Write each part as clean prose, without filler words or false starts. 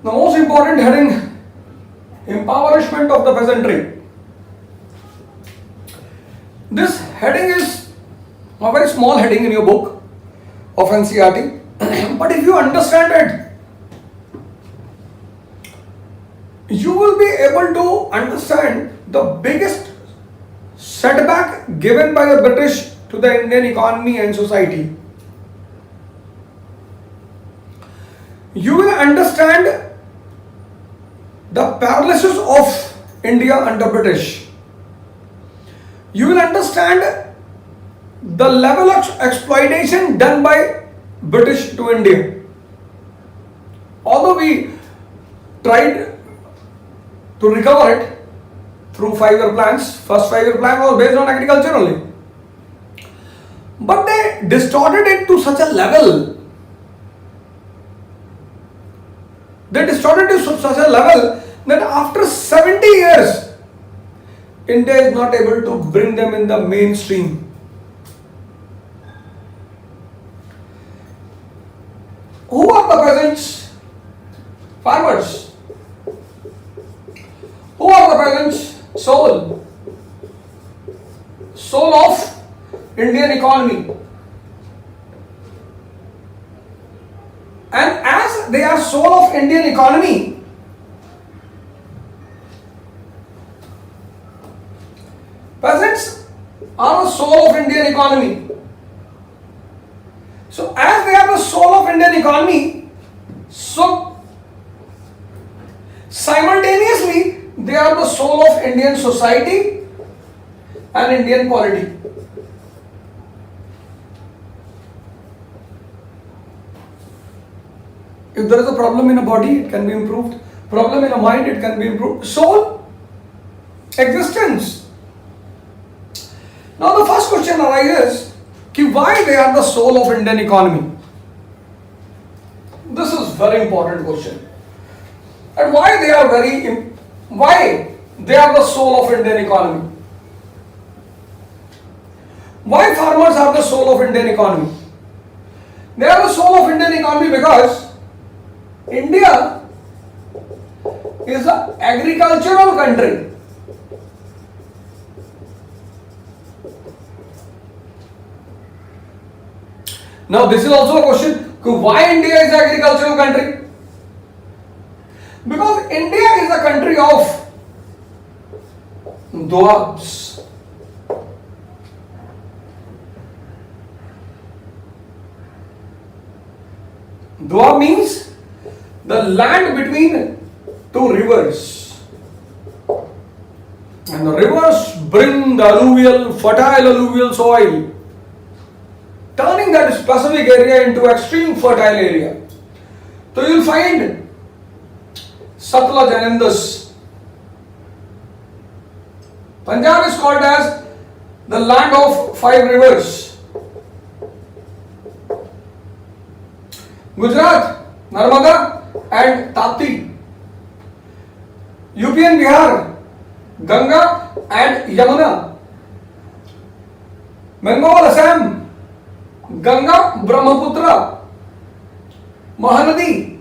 The most important heading, impoverishment of the peasantry. This heading is a very small heading in your book of NCERT, but if you understand it, you will be able to understand the biggest setback given by the British to the Indian economy and society. You will understand the paralysis of India under British. You will understand the level of exploitation done by British to India. Although we tried to recover it through 5-year plans, first 5-year plan was based on agriculture only. But they distorted it to such a level. They distorted it to such a level that after 70 years, India is not able to bring them in the mainstream. Who are the peasants? Farmers. Who are the peasants? Soul. Soul of Indian economy. And as they are soul of Indian economy, peasants are the soul of Indian economy. So as they are the soul of Indian economy, so simultaneously they are the soul of Indian society and Indian polity. If there is a problem in a body, it can be improved. Problem in a mind, it can be improved. Soul, existence. Now the first question arises, why they are the soul of Indian economy? This is very important question. And why they are the soul of Indian economy? Why farmers are the soul of Indian economy? They are the soul of Indian economy because India is an agricultural country. Now this is also a question, why India is an agricultural country? Because India is a country of doabs. Doab means the land between two rivers. And the rivers bring the fertile alluvial soil, turning that specific area into extreme fertile area. So you will find Satluj and Indus. Punjab is called as the land of 5 rivers. Gujarat, Narmada and Tapti. UP and Bihar, Ganga and Yamuna. Bengal, Assam, Ganga, Brahmaputra, Mahanadi,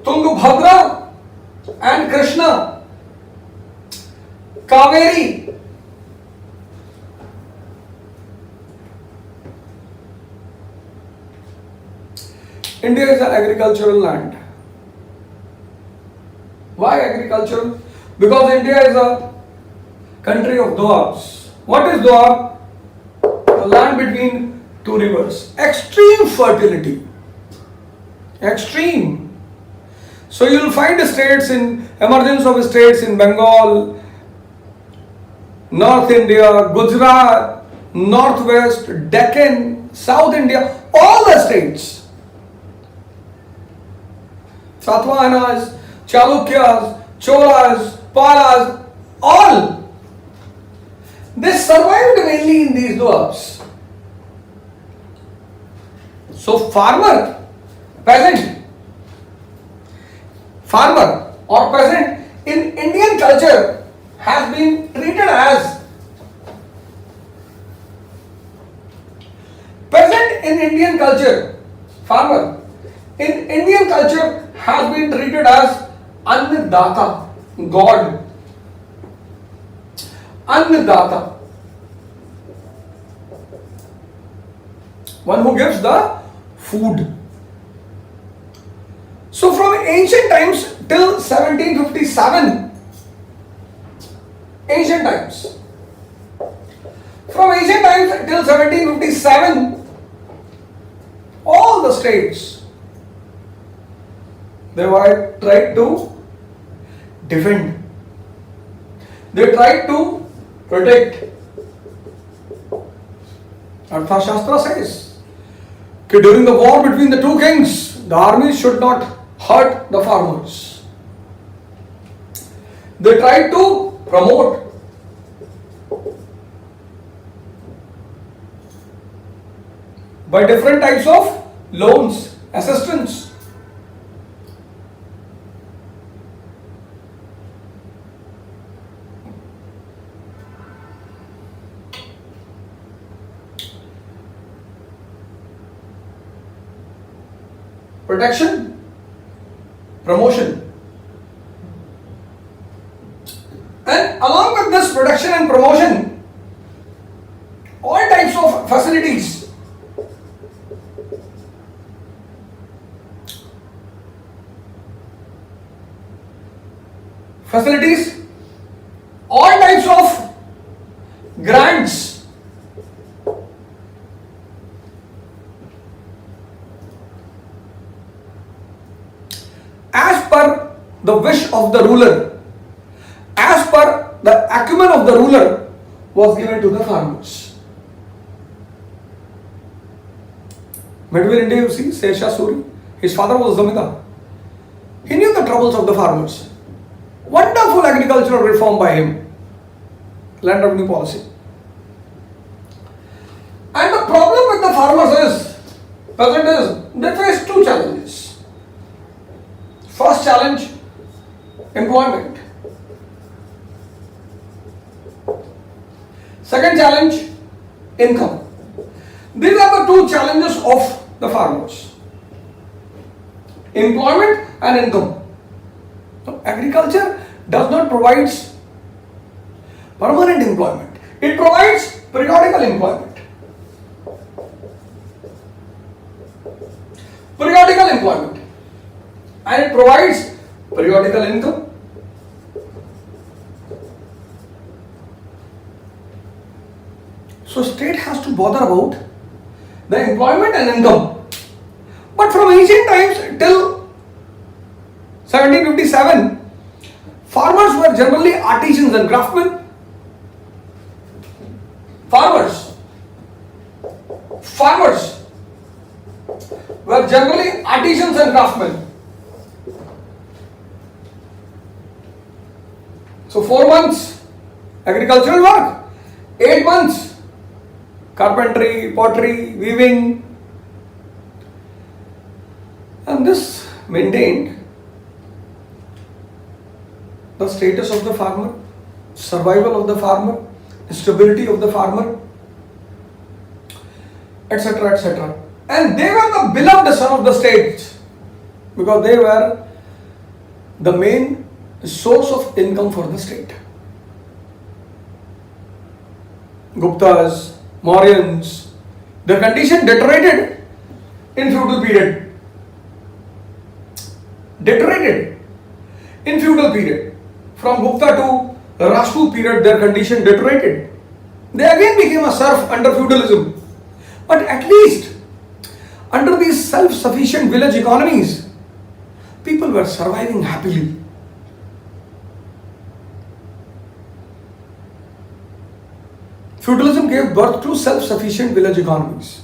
Tungabhadra and Krishna, Kaveri. India is an agricultural land. Why agricultural? Because India is a country of doabs. What is doab? The land between two rivers. Extreme fertility. Extreme. So you will find emergence of states in Bengal, North India, Gujarat, Northwest, Deccan, South India, all the states. Satavahanas, Chalukyas, Cholas, Palas, all. They survived mainly in these doabs. So farmer or peasant in Indian culture has been treated as peasant in Indian culture, farmer in Indian culture has been treated as Annadata, God. Annadata, one who gives the food. So from ancient times till 1757, ancient times, from ancient times till 1757, all the states, they were tried to defend. They tried to protect. Arthashastra says that during the war between the two kings, the army should not hurt the farmers. They tried to promote by different types of loans, assistance. Protection, promotion. And along with this protection and promotion, all types of facilities, all types of grants, as per the wish of the ruler, as per the acumen of the ruler, was given to the farmers. Medieval India, you see, Sher Suri, his father was Zamindar. He knew the troubles of the farmers. Wonderful agricultural reform by him, land revenue policy. And the problem with the farmers is, they face two challenges. First challenge, employment. Second challenge, income. These are the two challenges of the farmers. Employment and income. So agriculture does not provide permanent employment. It provides periodical employment. Periodical employment. And it provides periodical income. So state has to bother about the employment and income. But from ancient times till 1757, farmers were generally artisans and craftsmen. Farmers were generally artisans and craftsmen. So 4 months agricultural work, 8 months carpentry, pottery, weaving, and this maintained the status of the farmer, survival of the farmer, stability of the farmer, etc., etc. And they were the beloved son of the state because they were the main source of income for the state. Guptas, Mauryans, their condition deteriorated in feudal period. From Gupta to the Rajput period, their condition deteriorated. They again became a serf under feudalism. But at least under these self-sufficient village economies, people were surviving happily. Feudalism gave birth to self-sufficient village economies.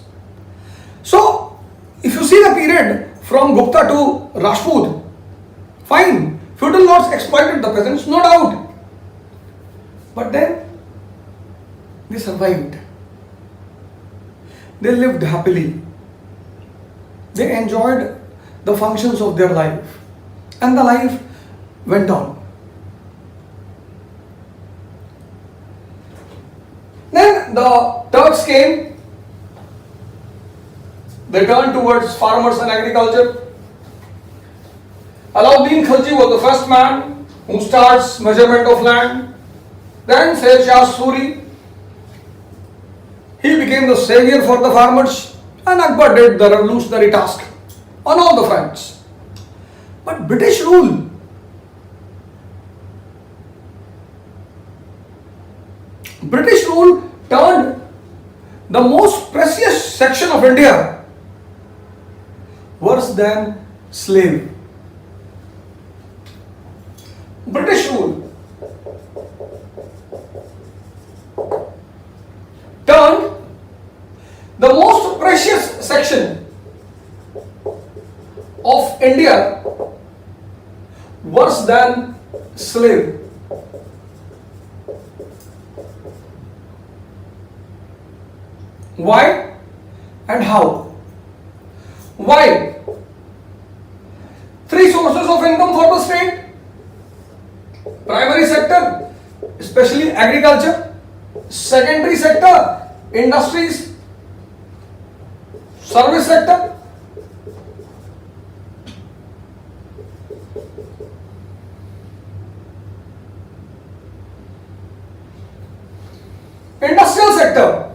So, if you see the period from Gupta to Rajput, fine, feudal lords exploited the peasants, no doubt. But then, they survived. They lived happily. They enjoyed the functions of their life. And the life went on. Then the Turks came. They turned towards farmers and agriculture. Alauddin Khilji was the first man who starts measurement of land. Then Sher Shah Suri, he became the savior for the farmers, and Akbar did the revolutionary task on all the fronts. But British rule turned the most precious section of India worse than slave. British rule turned the most precious section of India worse than slave. Why and how? Why? Three sources of income for the state. Primary sector, especially agriculture. Secondary sector, industries. Service sector. Industrial sector.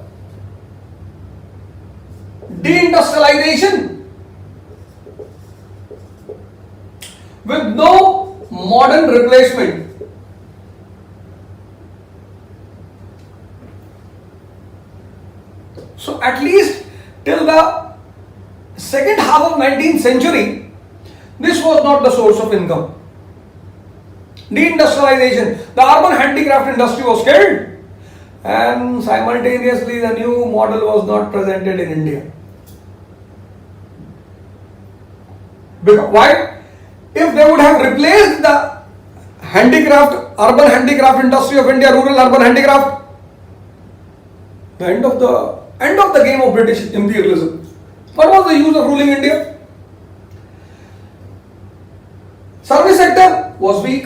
Deindustrialization with no modern replacement. So at least till the second half of 19th century, this was not the source of income. Deindustrialization, the urban handicraft industry was killed, and simultaneously the new model was not presented in India. Because, why? If they would have replaced the handicraft, urban handicraft industry of India, rural urban handicraft, the end of the game of British imperialism. What was the use of ruling India? Service sector was weak.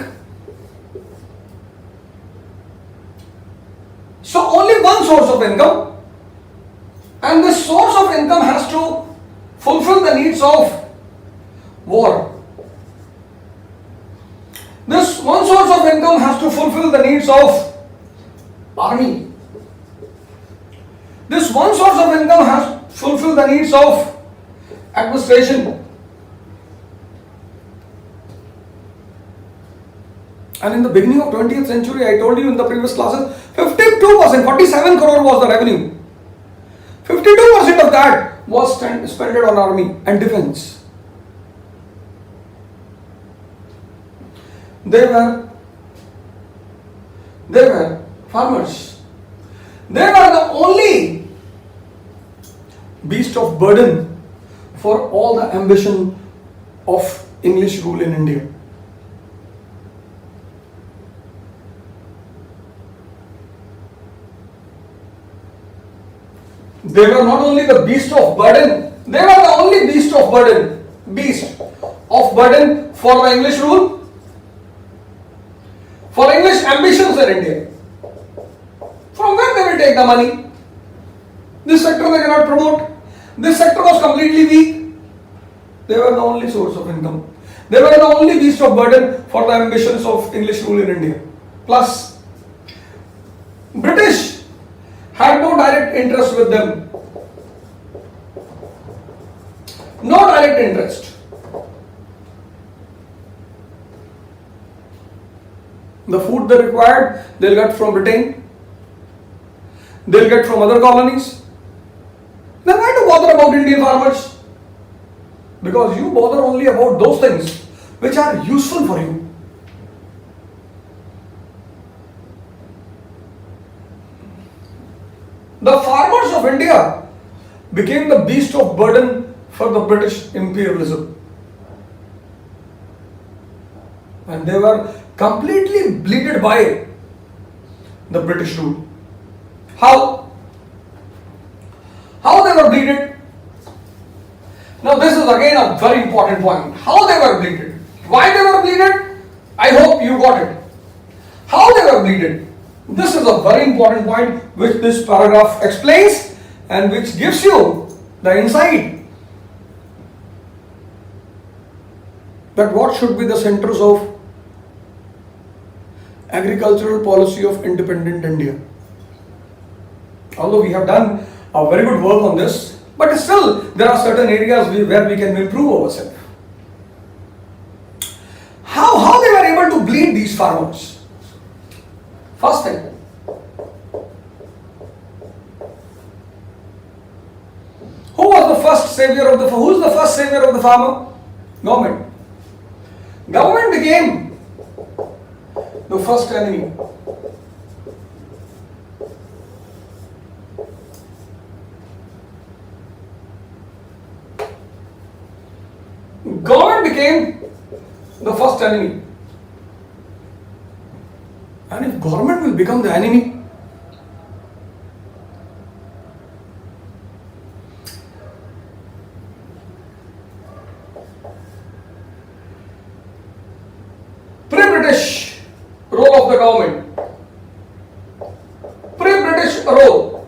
So only one source of income, and this source of income has to fulfill the needs of war. This one source of income has to fulfill the needs of army. This one source of income has to fulfill the needs of administration. And in the beginning of 20th century, I told you in the previous classes, 52%, 47 crore was the revenue. 52% of that was spent on army and defense. They were farmers. They were the only beast of burden for all the ambition of English rule in India. They were not only the beast of burden, they were the only beast of burden for the English rule, for English ambitions in India. From where they will take the money? This sector they cannot promote. This sector was completely weak. They were the only source of income. They were the only beast of burden for the ambitions of English rule in India. Plus, British had no direct interest with them. No direct interest. The food they required, they'll get from Britain. They'll get from other colonies. Then why to bother about Indian farmers? Because you bother only about those things which are useful for you. The farmers of India became the beast of burden for the British imperialism. And they were completely bleeded by the British rule. How? How they were bleeded? Now this is again a very important point. How they were bleeded? Why they were bleeded? I hope you got it. How they were bleeded? This is a very important point which this paragraph explains and which gives you the insight. that what should be the centers of agricultural policy of independent India. Although we have done a very good work on this, but still there are certain areas where we can improve ourselves. How they were able to bleed these farmers? First thing, who is the first savior of the farmer? Government. Government became the first enemy. Government became the first enemy. And if government will become the enemy, pre-British role of the government, pre-British role,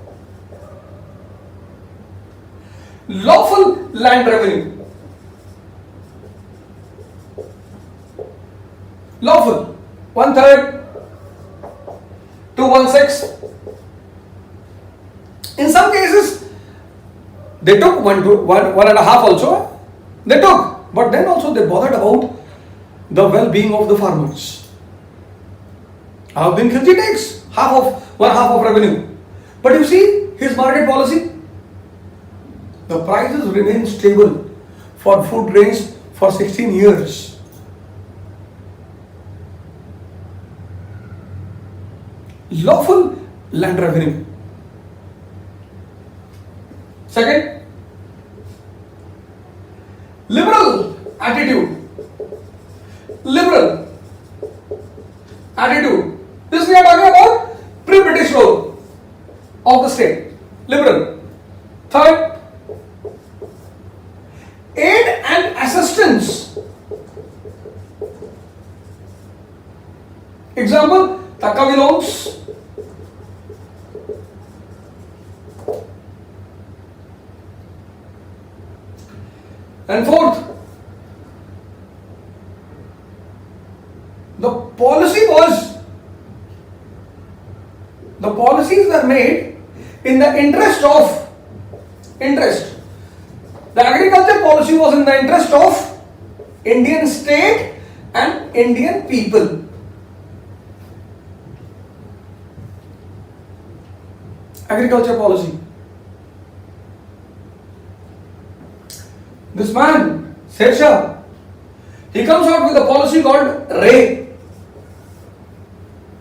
lawful land revenue, lawful, 1/3 to 1/6. In some cases, they took one and a half also. They took, but then also they bothered about the well-being of the farmers. Bin Khilji takes one half of revenue, but you see his market policy. The prices remain stable for food grains for 16 years. Lawful land revenue. Second, liberal attitude. Liberal attitude. This we are talking about pre-British role of the state. Liberal. Third, aid and assistance. Example, Takavi loans. And fourth, the policies were made in the interest. The agriculture policy was in the interest of Indian state and Indian people. Agriculture policy. This man, Sher, he comes out with a policy called RAY.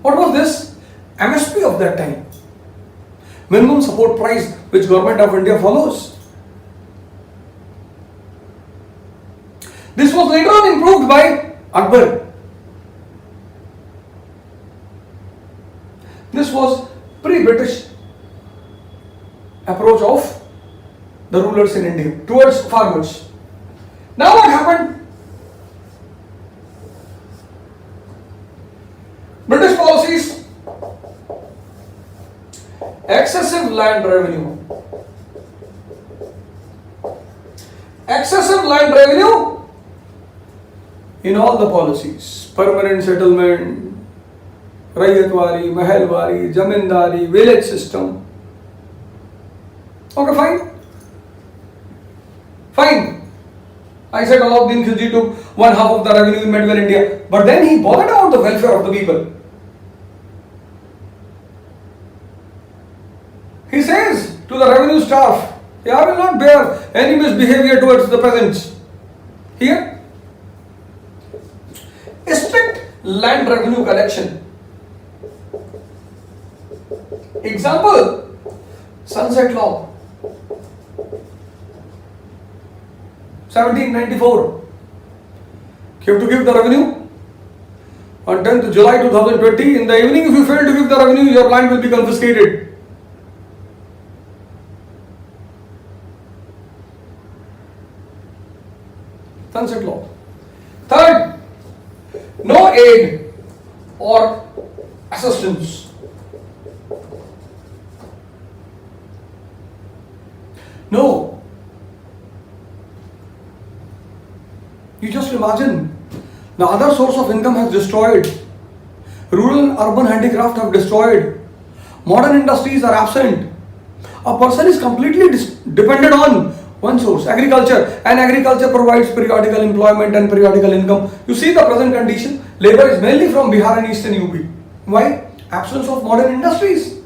What was this? MSP of that time. Minimum support price, which government of India follows. This was later on improved by Akbar. This was pre-British approach of the rulers in India towards farmers. Now what happened? British policies, excessive land revenue. Excessive land revenue in all the policies. Permanent settlement, Raiyatwari, Mahalwari, Zamindari, village system. Okay, fine. Fine. I said Alauddin Khilji took one half of the revenue in medieval India, but then he bothered about the welfare of the people. He says to the revenue staff, I will not bear any misbehavior towards the peasants. Here, strict land revenue collection. Example, Sunset Law, 1794. You have to give the revenue on 10th July 2020. In the evening, if you fail to give the revenue, your land will be confiscated. Sunset Law. Third, no aid or assistance. No. You just imagine, the other source of income has destroyed. Rural and urban handicraft have destroyed. Modern industries are absent. A person is completely dependent on one source, agriculture, and agriculture provides periodical employment and periodical income. You see the present condition, labor is mainly from Bihar and Eastern UP. Why? Absence of modern industries.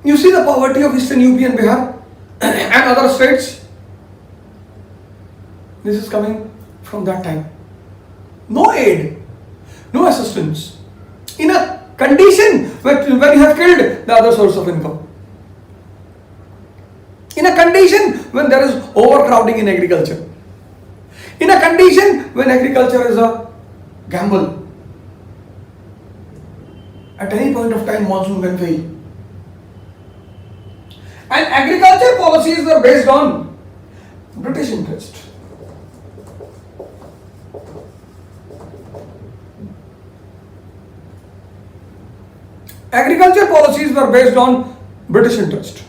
You see the poverty of Eastern UP and Bihar and other states. This is coming from that time. No aid, no assistance. In a condition when you have killed the other source of income. In a condition when there is overcrowding in agriculture. In a condition when agriculture is a gamble. At any point of time, monsoon can fail. And agriculture policies were based on British interest. Agriculture policies were based on British interest.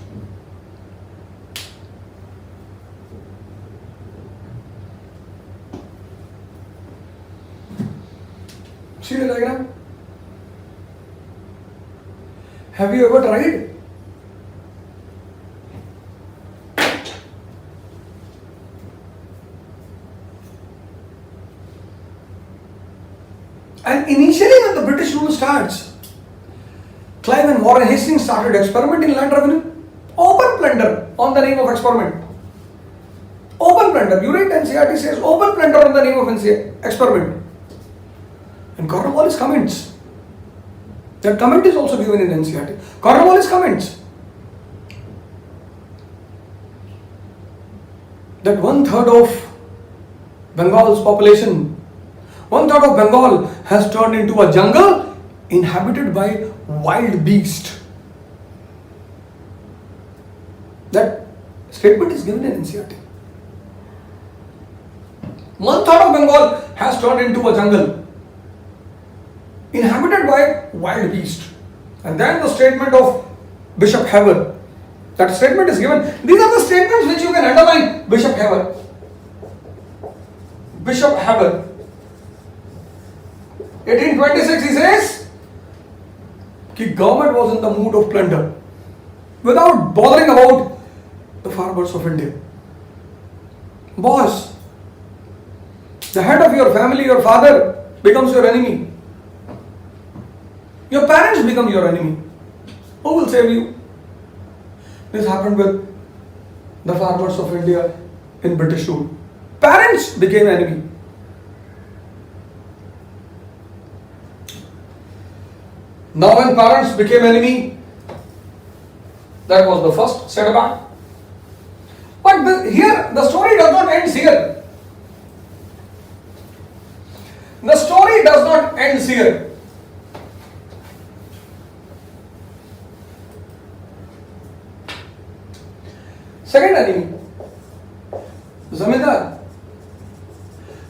See the diagram? Have you ever tried? And initially when the British rule starts, Clive and Warren Hastings started experimenting in land revenue. Open plunder on the name of experiment. Open plunder. You read NCERT says open plunder on the name of experiment. And Cornwallis comments. That comment is also given in NCERT. Cornwallis comments that 1/3 of Bengal's population, 1/3 of Bengal has turned into a jungle inhabited by wild beasts. That statement is given in NCERT. 1/3 of Bengal has turned into a jungle inhabited by wild beasts. And then the statement of Bishop Heber. That statement is given. These are the statements which you can underline. Bishop Heber. Bishop Heber. 1826 he says, that government was in the mood of plunder without bothering about the farmers of India. Boss, the head of your family, your father becomes your enemy. Your parents become your enemy. Who will save you? This happened with the farmers of India in British rule. Parents became enemy. Now when parents became enemy, that was the first setback. But here, the story does not end here. The story does not end here. Second enemy, Zamindar.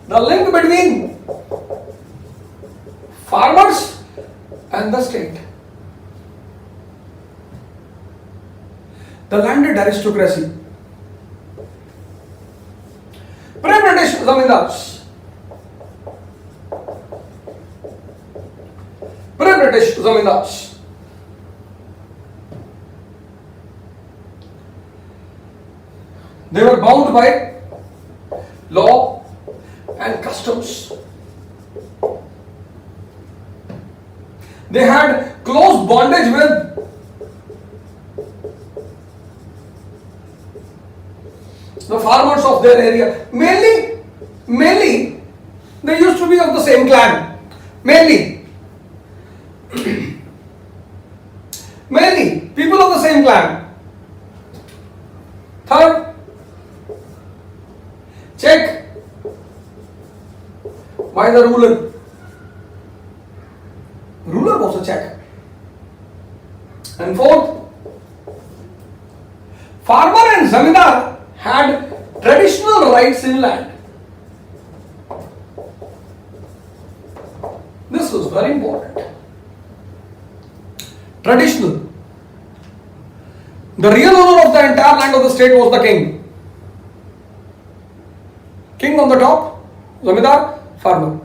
The link between farmers and the state. The landed aristocracy. Pre-British Zamindars. Pre-British Zamindars. They were bound by law and customs. They had close bondage with the farmers of their area. Mainly, they used to be of the same clan. Mainly, people of the same clan. Third, check by the ruler. Ruler was a check. And fourth, farmer and zamindar had traditional rights in land. This was very important. Traditional. The real owner of the entire land of the state was the king. King on the top, zamindar, farmer.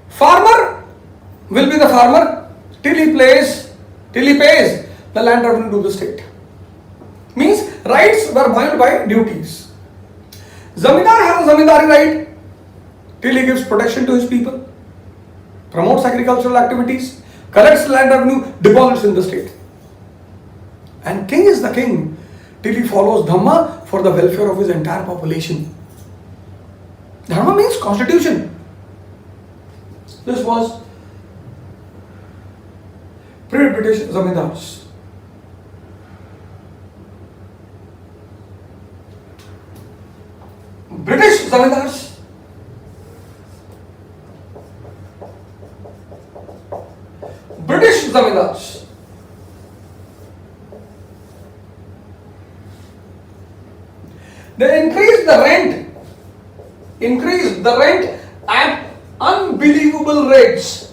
Farmer will be the farmer till he pays the land revenue to the state. Means rights were bound by duties. Zamindar has a zamindari right till he gives protection to his people, promotes agricultural activities, collects land revenue, deposits in the state. And king is the king till he follows Dhamma for the welfare of his entire population. Dharma means constitution. This was pre-British zamindars. British zamindars they increased the rent at unbelievable rates.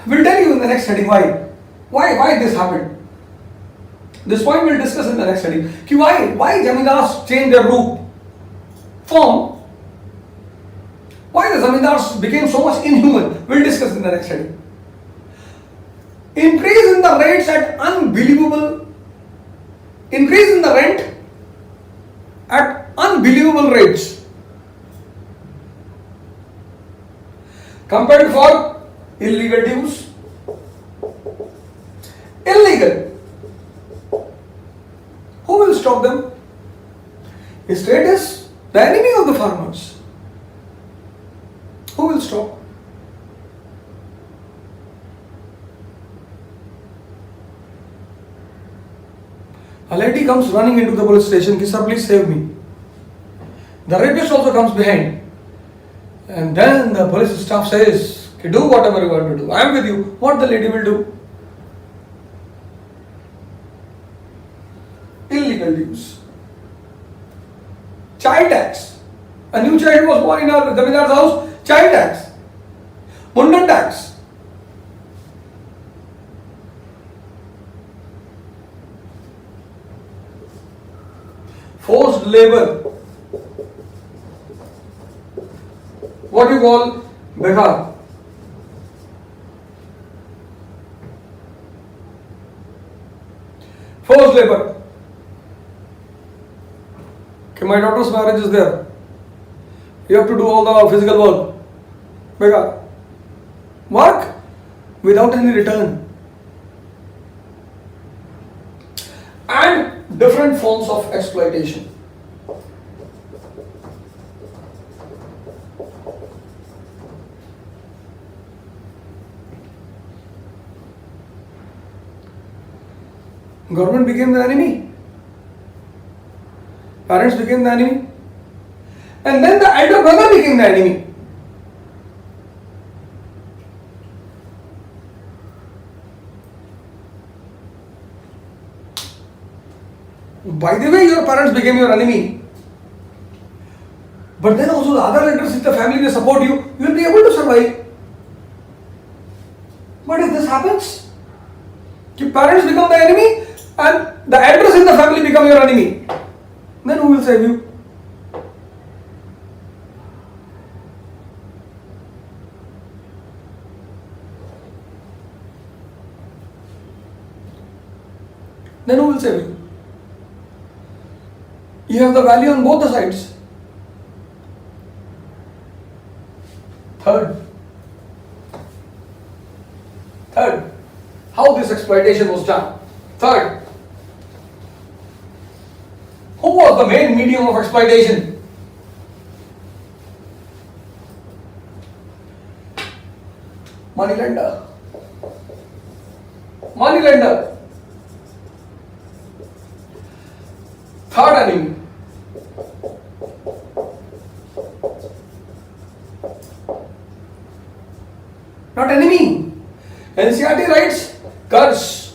We'll tell you in the next heading why this happened. This point we'll discuss in the next heading. Why zamindars changed their roof form? Why the zamindars became so much inhuman? We'll discuss in the next heading. Increase in the rates at increase in the rent at unbelievable rates. Compared for illegal dues. Illegal. Who will stop them? The state is the enemy of the farmers. Who will stop? A lady comes running into the police station, "Sir, please save me." The rapist also comes behind. And then the police staff says, "Do whatever you want to do. I am with you." What the lady will do? Illegal dues. Child tax. A new child was born in our zamindar's house. Child tax. Mundan tax. Forced labor. What you call beghar. Forced labor. Okay, my daughter's marriage is there. You have to do all the physical work. Beghar. Work without any return. And different forms of exploitation. Government became the enemy. Parents became the enemy. And then the elder brother became the enemy. By the way, your parents became your enemy. But then also the other elders in the family, they support you, you will be able to survive. But if this happens, your parents become the enemy and the elders in the family become your enemy, then who will save you? Then who will save you? You have the value on both the sides. Third, how this exploitation was done. Third, who was the main medium of exploitation? Moneylender. Third enemy. Not enemy. NCRT writes curse.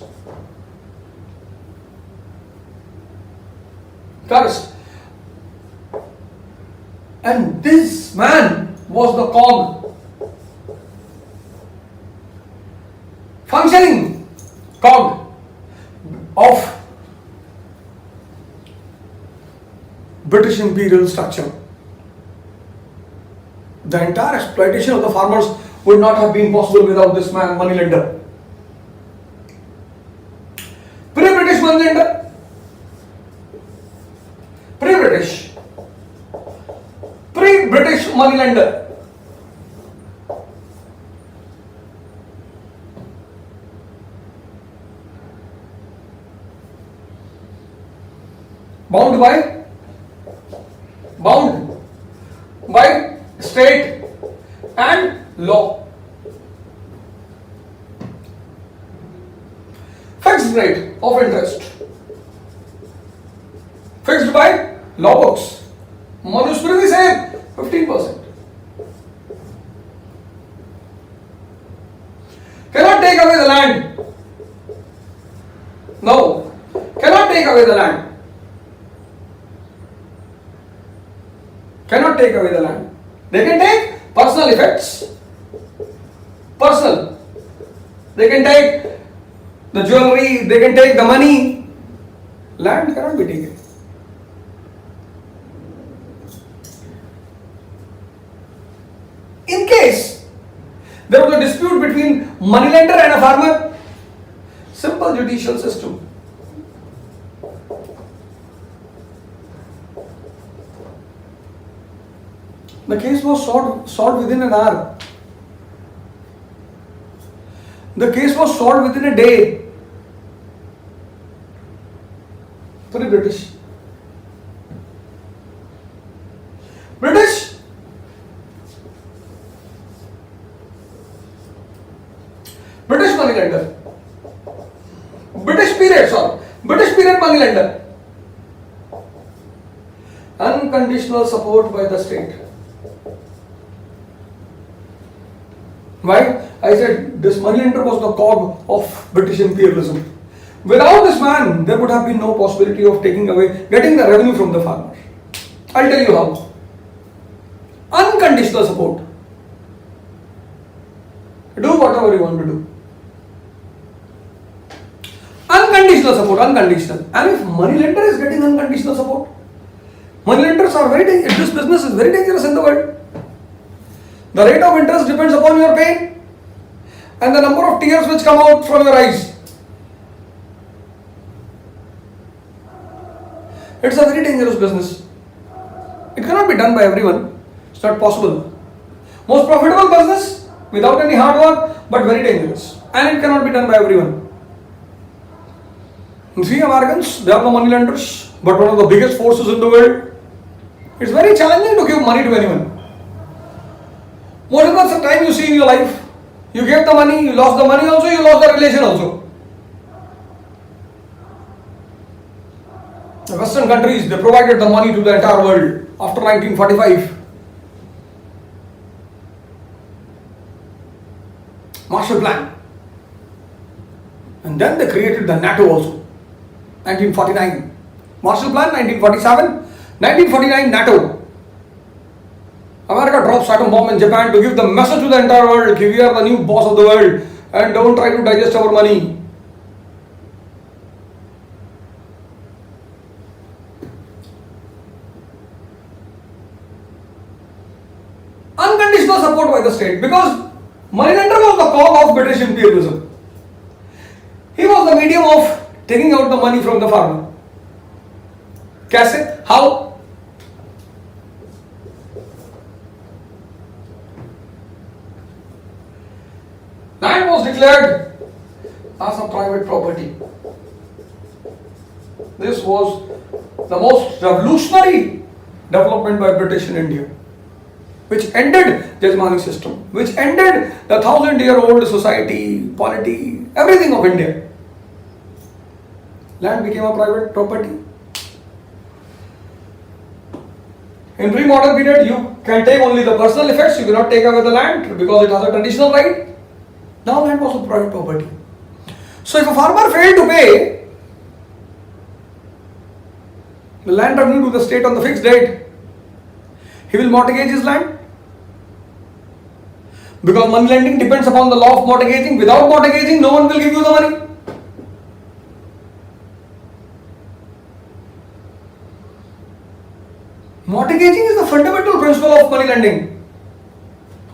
And this man was the cog, functioning cog of British imperial structure. The entire exploitation of the farmers would not have been possible without this man, moneylender. Pre-British moneylender, pre-British moneylender. Bound by state and law. Fixed rate of interest fixed by law books. Manusmriti say 15%. Cannot take away the land. No, cannot take away the land. Cannot take away the land. They can take personal effects. Personal. They can take the jewelry, they can take the money. Land cannot be taken. In case there was a dispute between moneylender and a farmer, simple judicial system. The case was solved within an hour. The case was solved within a day. Pretty British. British moneylender. British period moneylender. Unconditional support by the state. Why? I said this moneylender was the cog of British imperialism. Without this man, there would have been no possibility of getting the revenue from the farmer. I'll tell you how. Unconditional support. Do whatever you want to do. Unconditional support, unconditional. And if moneylender is getting unconditional support, moneylenders are very dangerous. This business is very dangerous in the world. The rate of interest depends upon your pain and the number of tears which come out from your eyes. It's a very dangerous business. It cannot be done by everyone. It's not possible. Most profitable business without any hard work, but very dangerous. And it cannot be done by everyone. You see, Americans, they are the moneylenders, but one of the biggest forces in the world. It's very challenging to give money to anyone. Most of the time you see in your life, you gave the money, you lost the money also, you lost the relation also. The Western countries, they provided the money to the entire world after 1945. Marshall Plan. And then they created the NATO also. 1949. Marshall Plan, 1947. 1949, NATO. America drops atom bomb in Japan to give the message to the entire world, we are the new boss of the world and don't try to digest our money. Unconditional support by the state because moneylender was the cog of British imperialism. He was the medium of taking out the money from the farmer. Kaise? How? Land was declared as a private property. This was the most revolutionary development by British in India, which ended the Jajmani system, which ended the 1,000-year-old society, polity, everything of India. Land became a private property. In pre-modern period, you can take only the personal effects, you cannot take away the land because it has a traditional right. Now land was a private property. So if a farmer failed to pay the land revenue to the state on the fixed date, he will mortgage his land Because money lending depends upon the law of mortgaging. Without mortgaging, no one will give you the money. Mortgaging is the fundamental principle of money lending.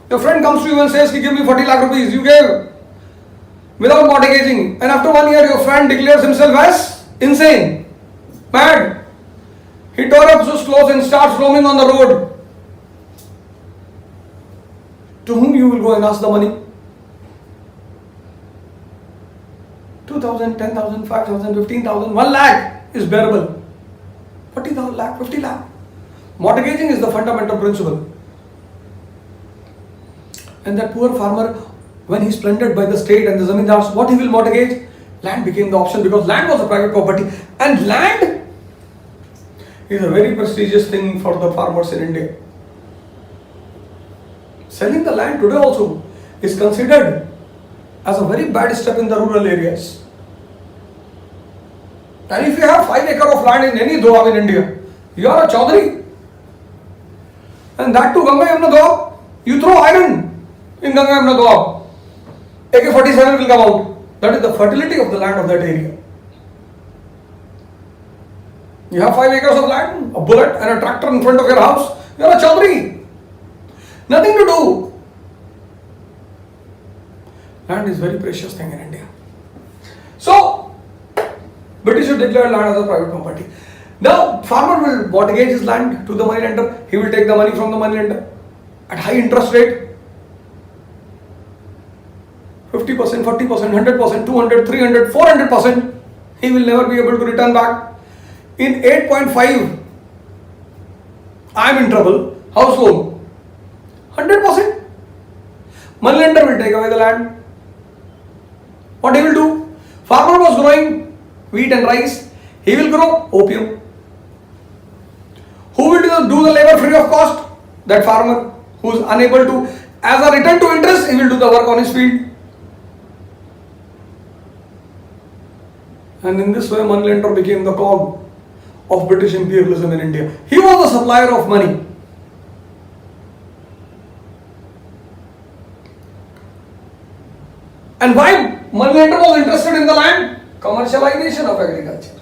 Your friend comes to you and says, give me 40 lakh rupees. You gave without mortgaging. And after 1 year, your friend declares himself as insane, mad. He tore up his clothes and starts roaming on the road. To whom you will go and ask the money? 2,000, 10,000, 5,000, 15,000, 1 lakh is bearable. 40,000 lakh, 50 lakh. Mortgaging is the fundamental principle. And that poor farmer, when he's plundered by the state and the zamindars, what he will mortgage? Land became the option because land was a private property. And land is a very prestigious thing for the farmers in India. Selling the land today also is considered as a very bad step in the rural areas. And if you have 5 acres of land in any doab in India, you are a Chaudhary. And that too Ganga Yamuna doab, you throw iron in Ganga Yamuna doab. AK-47 will come out. That is the fertility of the land of that area. You have 5 acres of land, a bullet and a tractor in front of your house, you are a Chaudhary. Nothing to do. Land is very precious thing in India. So, British have declared land as a private property. Now, farmer will mortgage his land to the money lender. He will take the money from the money lender at high interest rate. 50%, 40%, 100%, 200, 300, 400%. He will never be able to return back. In 8.5, I am in trouble. House loan. 100%. Money lender will take away the land. What he will do? Farmer was growing wheat and rice. He will grow opium. Who will do the labor free of cost? That farmer who is unable to, as a return to interest, he will do the work on his field. And in this way, money lender became the cog of British imperialism in India. He was the supplier of money. And why money lender was interested in the land? Commercialization of agriculture.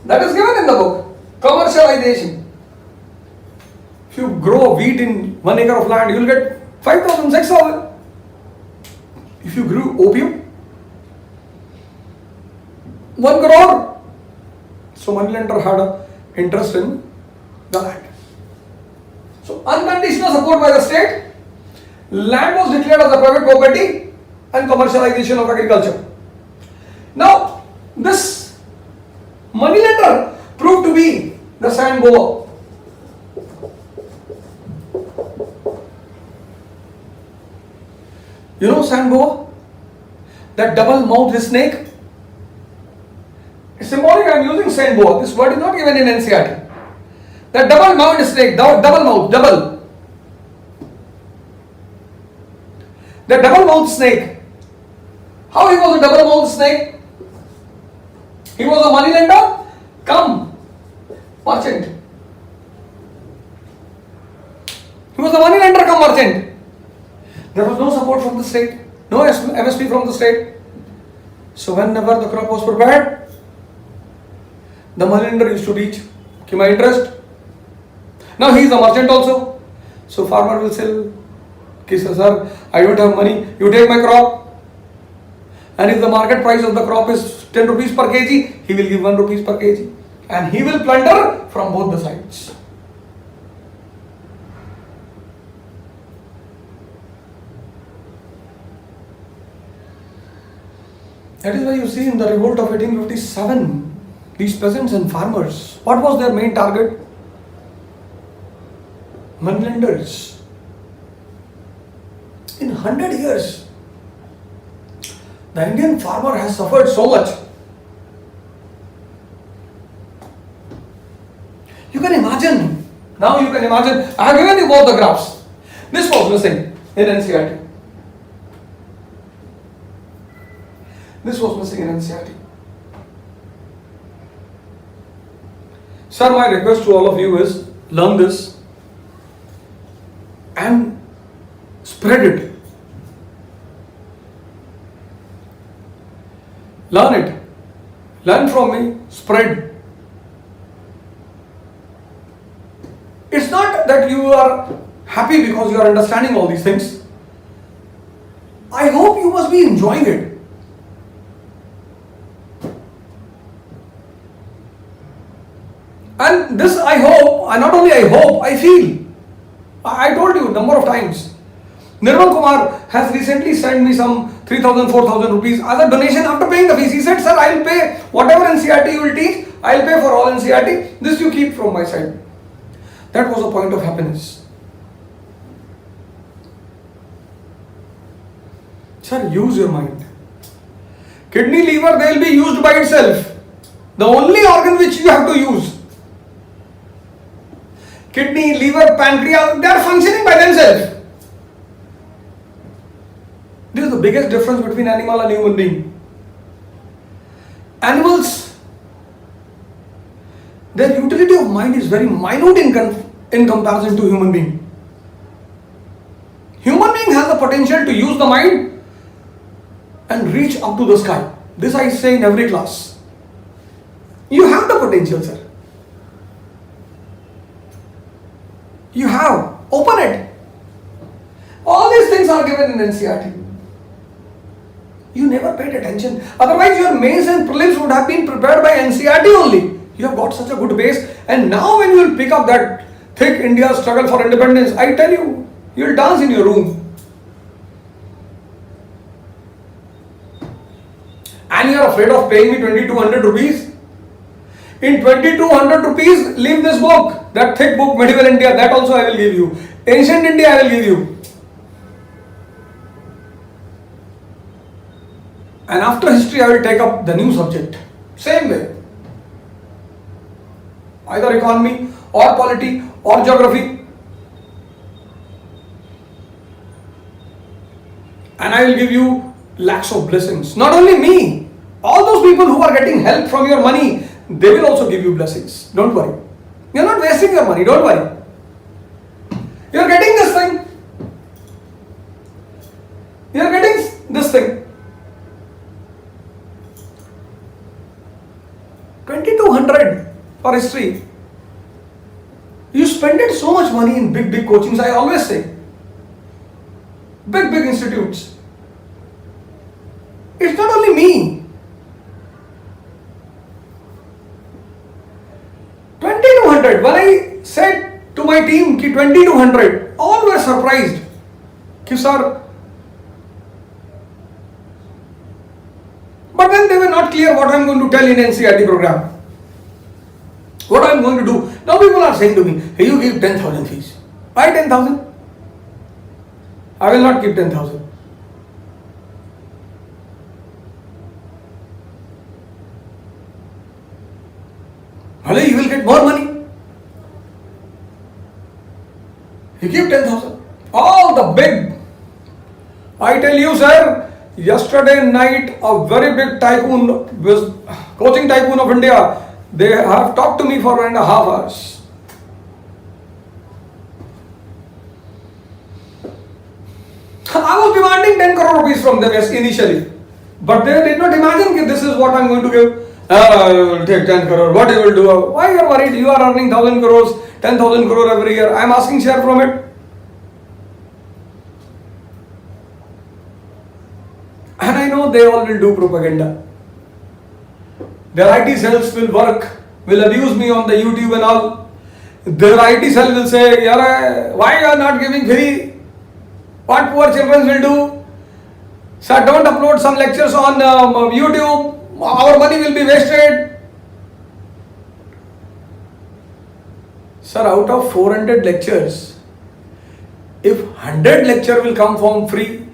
That is given in the book. Commercialization. If you grow wheat in 1 acre of land, you will get 5,000, 6,000. If you grew opium, 1 crore. So money lender had an interest in the land. So unconditional support by the state. Land was declared as a private property and commercialization of agriculture. Now, this money lender proved to be the sand boa. You know sand boa? That double-mouthed snake? It's symbolic, I am using sand boa. This word is not given in NCERT. That double-mouthed snake, double. The double-mouthed snake. How he was a double-mouthed snake? He was a money lender, come merchant. He was a money lender, come merchant. There was no support from the state, no MSP from the state. So whenever the crop was prepared, the money lender used to reach my interest. Now he is a merchant also. So farmer will sell. Sir, I don't have money, you take my crop. And if the market price of the crop is 10 rupees per kg, he will give 1 rupees per kg. And he will plunder from both the sides. That is why you see in the revolt of 1857, these peasants and farmers, what was their main target? Money lenders. In 100 years, the Indian farmer has suffered so much. You can imagine. Now you can imagine. I have given you both the graphs. This was missing in NCERT. This was missing in NCERT. Sir, my request to all of you is learn this. and spread it. Learn it. Learn from me, spread. It's not that you are happy because you are understanding all these things. I hope you must be enjoying it. And this I hope, and not only I hope, I feel. I told you number of times. Nirmal Kumar has recently sent me some 3,000, 4,000 rupees as a donation after paying the fees. He said, sir, I'll pay whatever NCERT you will teach, I'll pay for all NCERT. This you keep from my side. That was a point of happiness. Sir, use your mind. Kidney, liver, they will be used by itself. The only organ which you have to use. Kidney, liver, pancreas, they are functioning by themselves. This is the biggest difference between animal and human being. Animals, their utility of mind is very minute in comparison to human being. Human being has the potential to use the mind and reach up to the sky. This I say in every class. You have the potential, sir. You have. Open it. All these things are given in NCERT. You never paid attention. Otherwise, your mains and prelims would have been prepared by NCERT only. You have got such a good base. And now when you will pick up that thick India struggle for independence, I tell you, you will dance in your room. And you are afraid of paying me 2,200 rupees? In 2,200 rupees, leave this book. That thick book, Medieval India, that also I will give you. Ancient India, I will give you. And after history, I will take up the new subject. Same way. Either economy, or polity, or geography. And I will give you lakhs of blessings. Not only me, all those people who are getting help from your money, they will also give you blessings. Don't worry. You are not wasting your money, don't worry. You are getting this thing. You are getting this thing. 2,200 for history. You spend it so much money in big coachings, I always say. Big institutes. It's not only me. 2,200. When I said to my team, 2,200, all were surprised. Sir. But then they were not clear what I am going to tell in NCERT program. What I am going to do. Now people are saying to me, hey, you give 10,000 fees. Why 10,000? I will not give 10,000. Hello, you will get more money. You give 10,000. All the big. I tell you, sir, yesterday night, a very big tycoon, coaching tycoon of India, they have talked to me for 1.5 hours. I was demanding 10 crore rupees from them initially. But they did not imagine that this is what I am going to give. Take 10 crore, what you will do? Why you are worried? You are earning 1,000 crores, 10,000 crore every year. I am asking share from it. And I know they all will do propaganda. Their IT cells will work, will abuse me on the YouTube and all. Their IT cell will say, why you are not giving free? What poor children will do? Sir, don't upload some lectures on YouTube. Our money will be wasted. Sir, out of 400 lectures, if 100 lecture will come from free,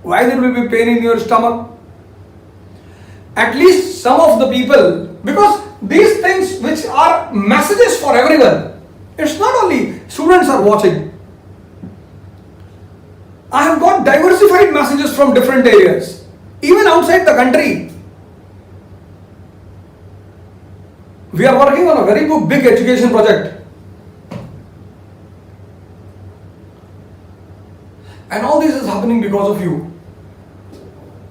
why there will be pain in your stomach? At least some of the people, because these things which are messages for everyone, it's not only students are watching. I have got diversified messages from different areas, even outside the country. We are working on a very big education project. And all this is happening because of you.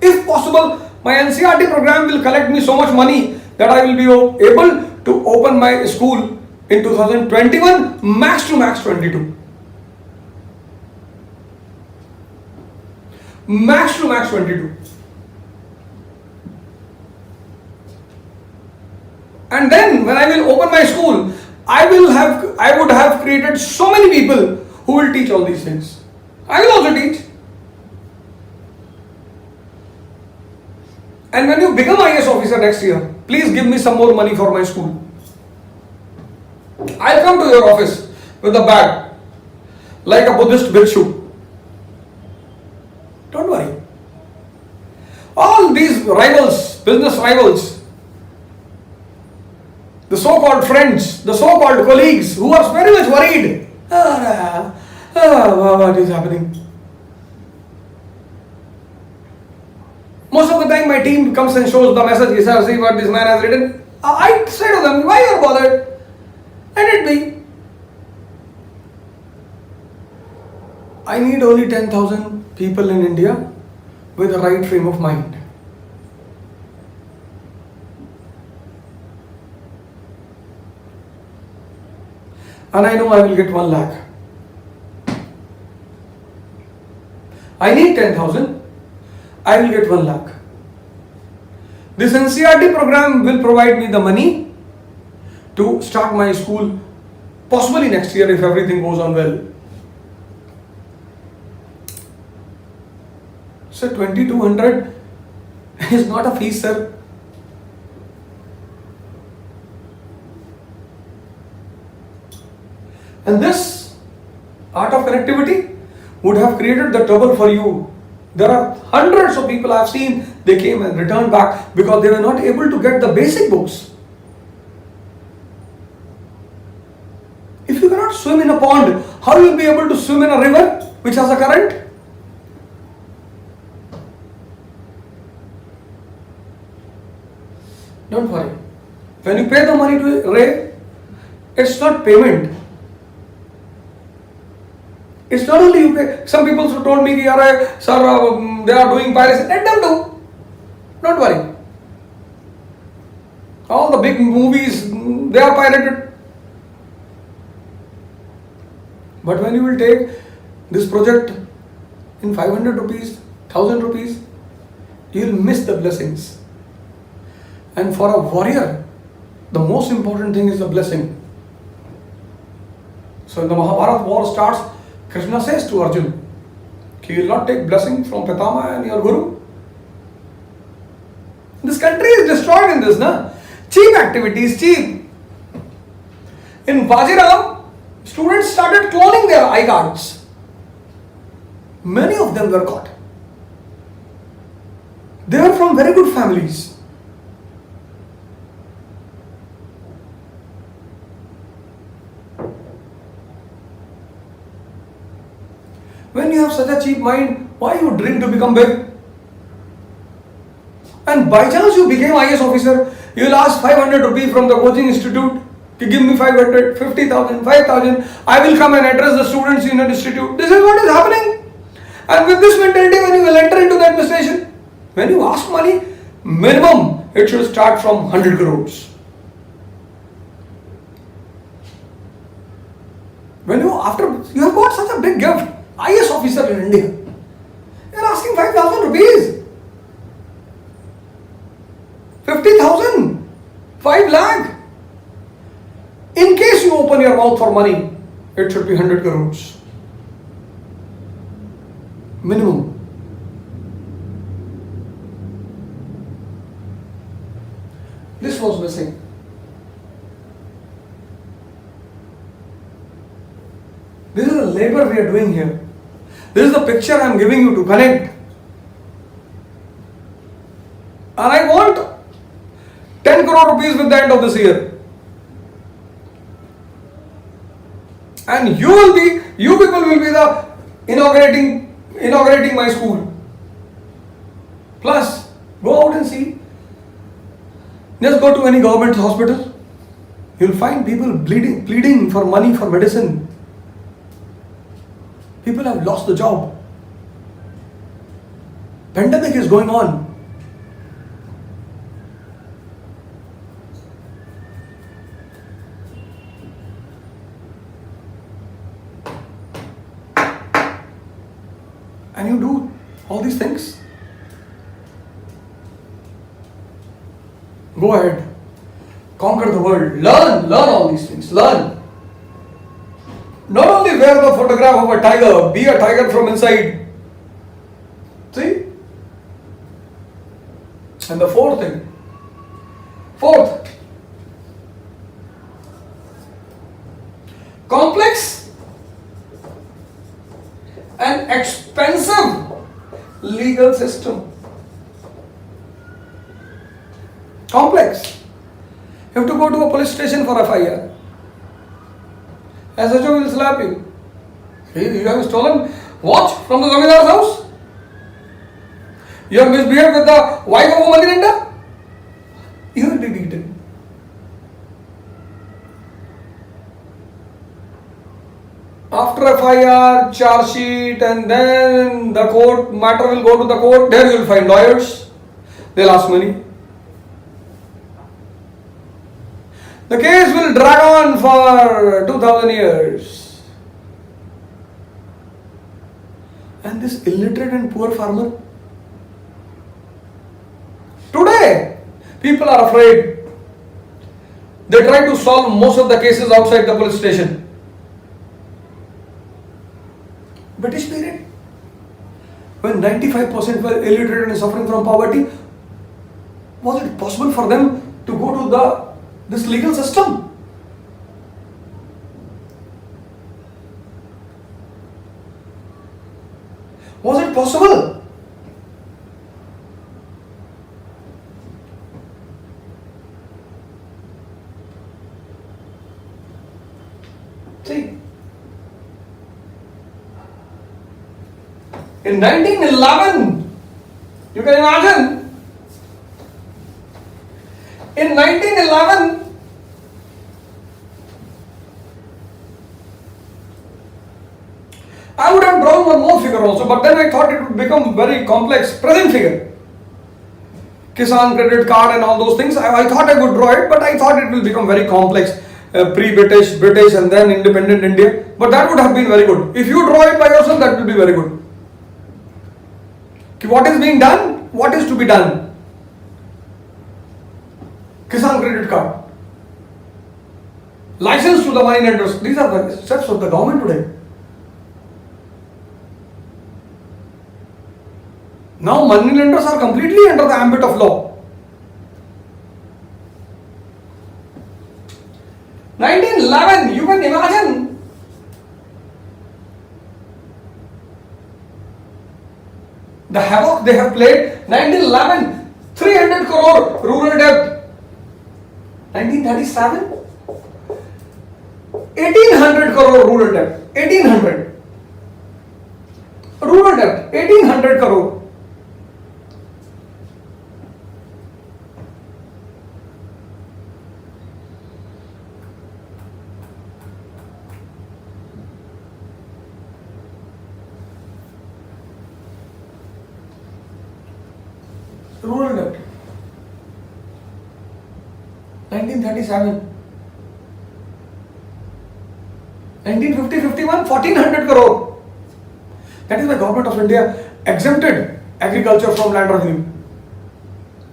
If possible, my NCRT program will collect me so much money that I will be able to open my school in 2021, max to max 22. Max to max 22. And then when I will open my school, I would have created so many people who will teach all these things. I will also teach. And when you become IAS officer next year, please give me some more money for my school. I'll come to your office with a bag, like a Buddhist bhikshu. Don't worry. All these rivals, business rivals, the so-called friends, the so-called colleagues who are very much worried. What is happening? Most of the time my team comes and shows the message, see what this man has written. I say to them, why are you bothered? Let it be. I need only 10,000 people in India with the right frame of mind. And I know I will get 1 lakh. I need 10,000. I will get 1 lakh. This NCRT program will provide me the money to start my school possibly next year if everything goes on well. So 2200 is not a fees, sir. And this art of connectivity would have created the trouble for you. There are hundreds of people I have seen, they came and returned back because they were not able to get the basic books. If you cannot swim in a pond, how will you be able to swim in a river which has a current? Don't worry. When you pay the money to Ray, it's not payment. It's not only you pay. Some people told me, sir, they are doing piracy. Let them do. Don't worry. All the big movies, they are pirated. But when you will take this project in 500 rupees, 1000 rupees, you will miss the blessings. And for a warrior, the most important thing is the blessing. So when the Mahabharata war starts, Krishna says to Arjun, you will not take blessing from Pitama and your Guru. This country is destroyed in this, na? Cheap activities, cheap. In Bajiram, students started cloning their eye cards. Many of them were caught. They were from very good families. When you have such a cheap mind, why you drink to become big? And by chance you became IAS officer, you will ask 500 rupees from the coaching institute to give me 500, 50,000, 5,000. I will come and address the students in an institute. This is what is happening. And with this mentality, when you will enter into the administration, when you ask money, minimum it should start from 100 crores. When you have got such a big gift, IAS officer in India, you are asking 5,000 rupees, 50,000, 5 lakh. In case you open your mouth for money, it should be 100 crores. Minimum. This was missing. This is the labor we are doing here. This is the picture I am giving you to connect. And I want 10 crore rupees with the end of this year. And you people will be the inaugurating my school. Plus, go out and see. Just go to any government hospital. You will find people pleading for money for medicine. People have lost the job. Pandemic is going on. And you do all these things. Go ahead. Conquer the world. Learn all these things. Learn. Not only wear the photograph of a tiger, be a tiger from inside. See? And the fourth, complex and expensive legal system. Complex. You have to go to a police station for FIR. SHO will slap you. You have stolen watch from the Zamindar's house. You have misbehaved with the wife of a money lender. You will be beaten. After FIR, charge sheet, and then the court matter will go to the court. There you will find lawyers. They'll ask money. The case will drag on for 2000 years. And this illiterate and poor farmer. Today, people are afraid. They try to solve most of the cases outside the police station. British period, when 95% were illiterate and suffering from poverty, was it possible for them to go to this legal system? Was it possible? See, in 1911, you can imagine, in 1911, I would have drawn one more figure also, but then I thought it would become very complex. Present figure. Kisan credit card and all those things. I thought I would draw it, but I thought it will become very complex. Pre-British, British, and then independent India. But that would have been very good. If you draw it by yourself, that will be very good. What is being done? What is to be done? Kisan credit card. License to the money lenders. These are the steps of the government today. Now money lenders are completely under the ambit of law. 1911, you can imagine. The havoc they have played. 1911, 300 crore rural debt. 1937, 1800 crore rural debt. 1800. Rural debt, 1800 crore. Rural debt. 1937. 1950-51, 1400 crore. That is why government of India exempted agriculture from land revenue.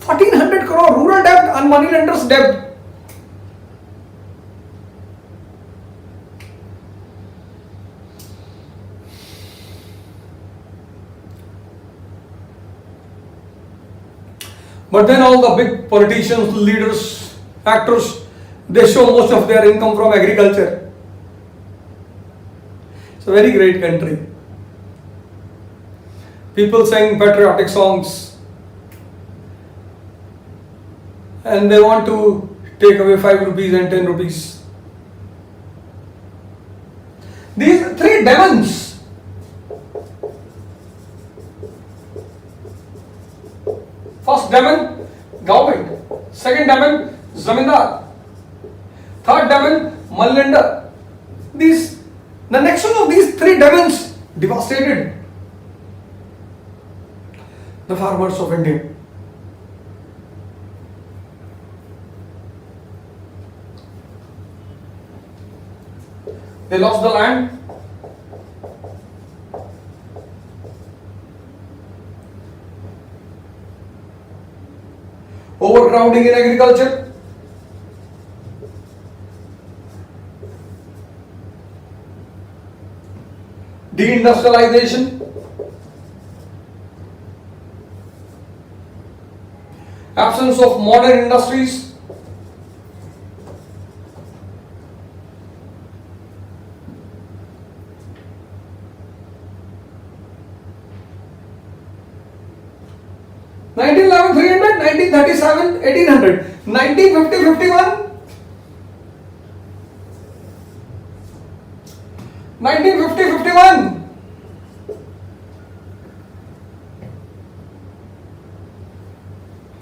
1400 crore rural debt and money lenders debt. But then all the big politicians, leaders, actors, they show most of their income from agriculture. It's a very great country. People sing patriotic songs and they want to take away 5 rupees and 10 rupees. These three demons, first demon, government. Second demon, zamindar. Third demon, money-lender. The nexus of these three demons devastated the farmers of India. They lost the land. Overcrowding in agriculture. Deindustrialization. Absence of modern industries. Nineteen 1937, 1800, 1950, 51, 1950, 51,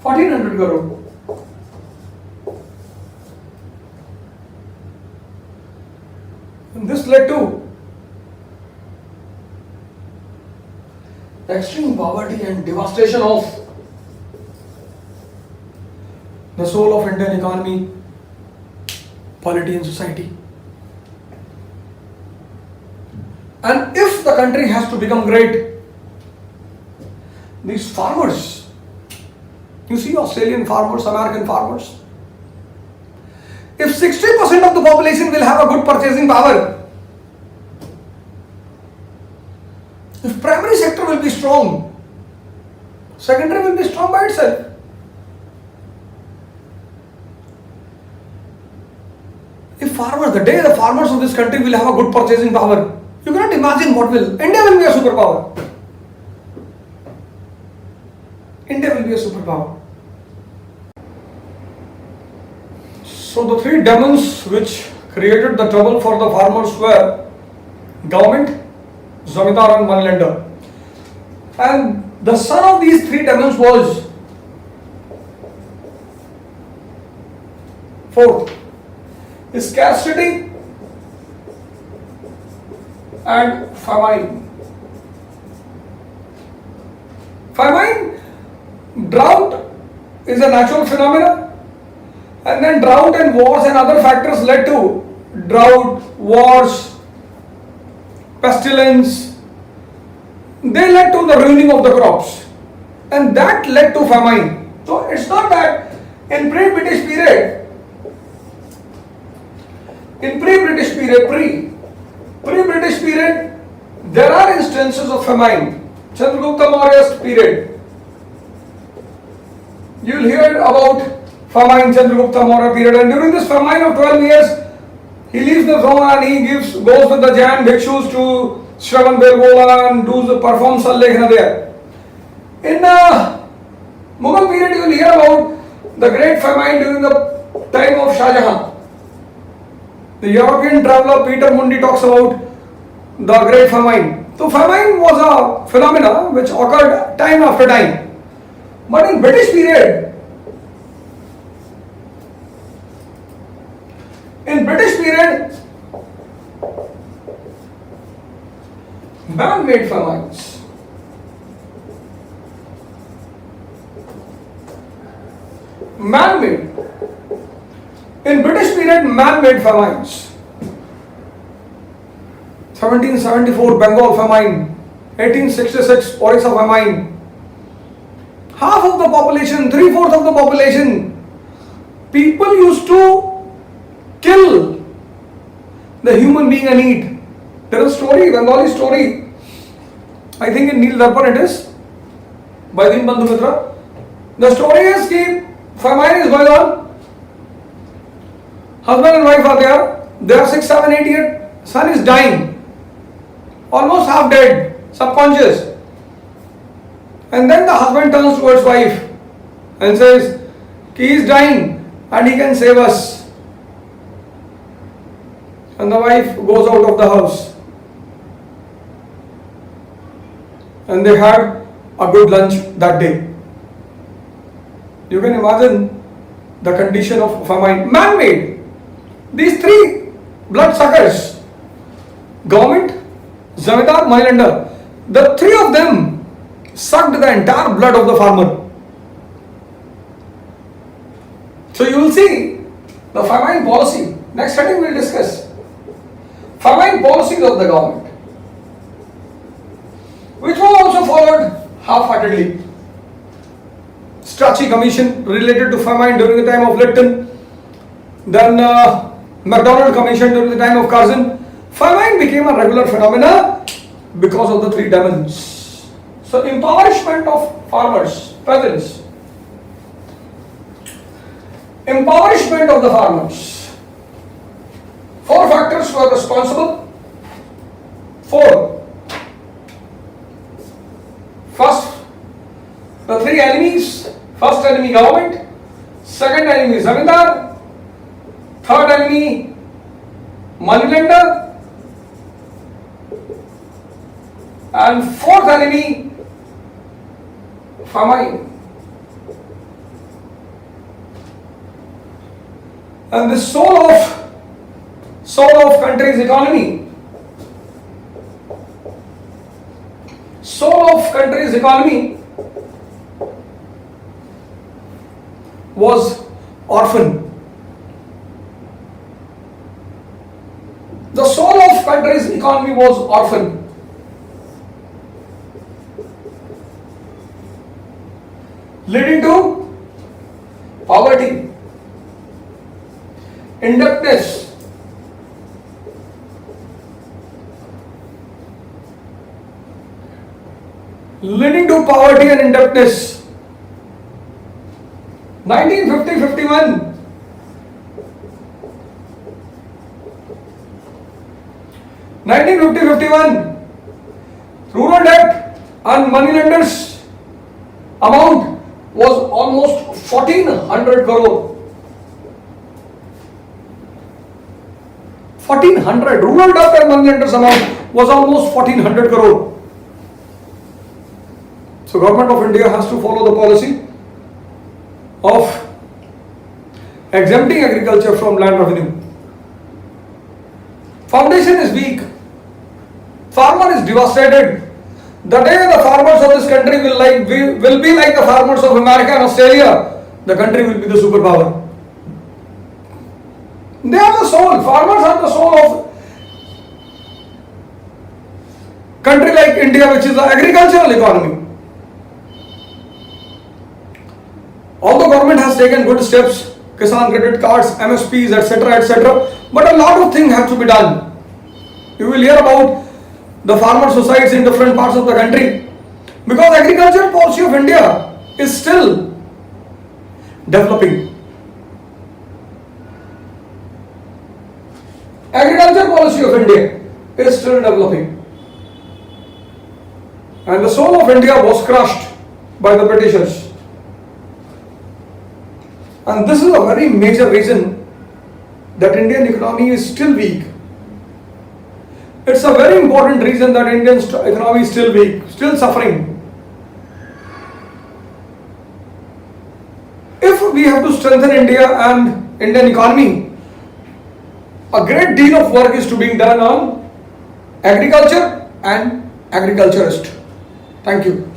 1400 crore. And this led to extreme poverty and devastation of the soul of Indian economy, polity and society. And if the country has to become great, these farmers, you see Australian farmers, American farmers, if 60% of the population will have a good purchasing power, if primary sector will be strong, secondary will be strong by itself. If farmers, the day the farmers of this country will have a good purchasing power, you cannot imagine what will. India will be a superpower. India will be a superpower. So the three demons which created the trouble for the farmers were government, Zamindar and moneylender. And the son of these three demons was fourth. Scarcity and famine. Famine, drought is a natural phenomenon, and then drought and wars and other factors led to drought, wars, pestilence. They led to the ruining of the crops, and that led to famine. So it's not that in pre-British period, pre-British period, there are instances of famine. Chandragupta Maurya's period, you will hear about famine, Chandragupta Maurya period, and during this famine of 12 years, he leaves the throne and he goes with the Jain bhikshus to Shravan Belgola and performs Sallekhana there. In Mughal period, you will hear about the great famine during the time of Shah Jahan. The European traveller Peter Mundy talks about the Great Famine. So famine was a phenomena which occurred time after time. But in British period, man-made famines. Man-made. In British period, man-made famines. 1774 Bengal famine, 1866 Orissa famine. Half of the population, 3/4 of the population, people used to kill the human being and eat. There is a story, Bengali story, I think in Neel Darpan it is, by Dinbandhu Mitra. The story is that famine is going on. Husband and wife are there. They are 6, 7, 8 years. Son is dying. Almost half dead. Subconscious. And then the husband turns towards wife and says, he is dying and he can save us. And the wife goes out of the house. And they had a good lunch that day. You can imagine the condition of famine. Man-made. These three bloodsuckers, government, Zamindar, moneylender, the three of them sucked the entire blood of the farmer. So you will see the famine policy. Next heading we will discuss. Famine policies of the government, which was also followed half-heartedly. Strachey Commission related to famine during the time of Lytton, then MacDonald Commission during the time of Curzon. Famine became a regular phenomena because of the three dimensions. So impoverishment of farmers, peasants, impoverishment of the farmers. Four factors were responsible. Four. First, the three enemies. First enemy government, second enemy zamindar, third enemy moneylender, and fourth enemy famine. And the soul of country's economy, was orphan. The soul of country's economy was orphan. Leading to poverty, indebtedness, leading to poverty and indebtedness. 1950-51, rural debt and moneylenders amount was almost 1400 crore. 1400, rural debt and moneylenders amount was almost 1400 crore. So Government of India has to follow the policy of exempting agriculture from land revenue. Foundation is weak. Farmer is devastated. The day the farmers of this country will be like the farmers of America and Australia, the country will be the superpower. They are the soul. Farmers are the soul of country like India, which is the agricultural economy. Although government has taken good steps, Kisan credit cards, MSPs, etc., but a lot of things have to be done. You will hear about the farmer societies in different parts of the country, because agriculture policy of India is still developing. Agriculture policy of India is still developing. And the soul of India was crushed by the Britishers. And this is a very major reason that Indian economy is still weak. It's a very important reason that Indian economy is still weak, still suffering. If we have to strengthen India and Indian economy, a great deal of work is to be done on agriculture and agriculturist. Thank you.